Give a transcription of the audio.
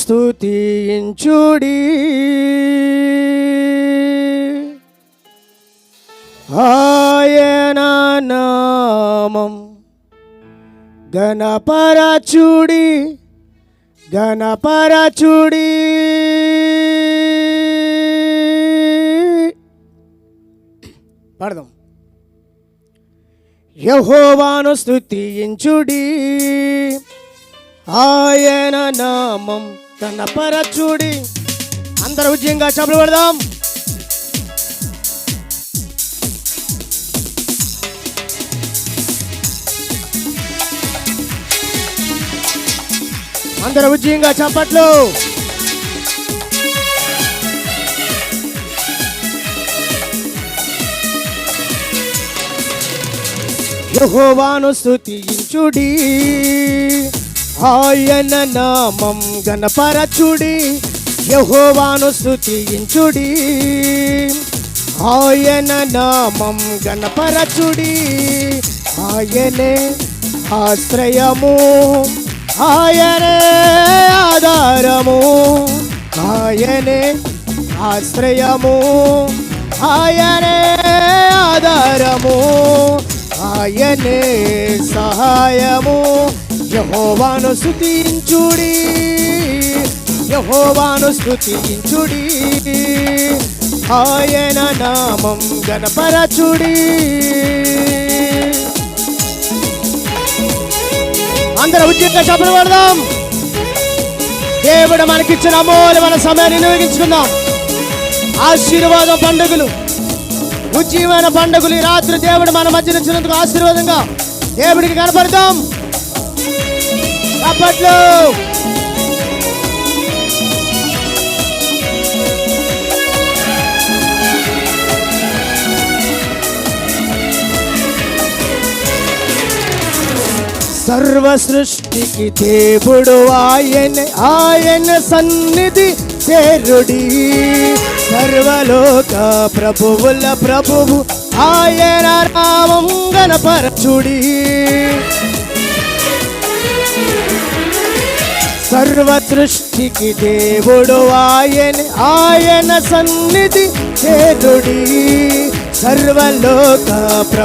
స్తుతించుడి, ఆయన నామం గణపరచుడి, గణపరచుడి. పాడదాం. యెహోవాను స్తుతించుడి, ఆయన నామం గణపరచుడి. అందరూ ఉద్యంగా చప్పట్లు కొడదాం. అందరూ ఉద్యంగా చప్పట్లు. యెహోవాను స్తుతించుడి, ఆయన నామం గణపరచుడి. యెహోవాను స్తుతించుడి, ఆయన నామం గణపరచుడి. ఆయనే ఆశ్రయము, ఆయనే ఆధారము, ఆయనే ఆశ్రయము, ఆయనే ఆధారము, ఆయనే సహాయము. యెహోవాను స్తుతించుడి, యెహోవాను స్తుతించుడి, ఆయన నామం గణపరచుడి. అందరూ ఉద్యోగ చప్పట్లు కొడదాం. దేవుడు మనకిచ్చిన అమూల్యమైన సమయాన్ని వినియోగించుకుందాం. ఆశీర్వాదం పండుగలు, ఉజ్జీవన పండుగలు ఈ రాత్రి దేవుడు మన మధ్య నుంచినందుకు ఆశీర్వాదంగా దేవుడికి కనపడతాం. చప్పట్లు. సర్వ సృష్టికి దేవుడు ఆయన, ఆయన సన్నిధి చేరుడి. సర్వలోక ప్రభువుల ప్రభువు ఆయన నామం గణపరచుడి. సర్వ సృష్టికి దేవుడు ఆయన, ఆయన సన్నిధి చేరుడి. సర్వలోక ప్రభు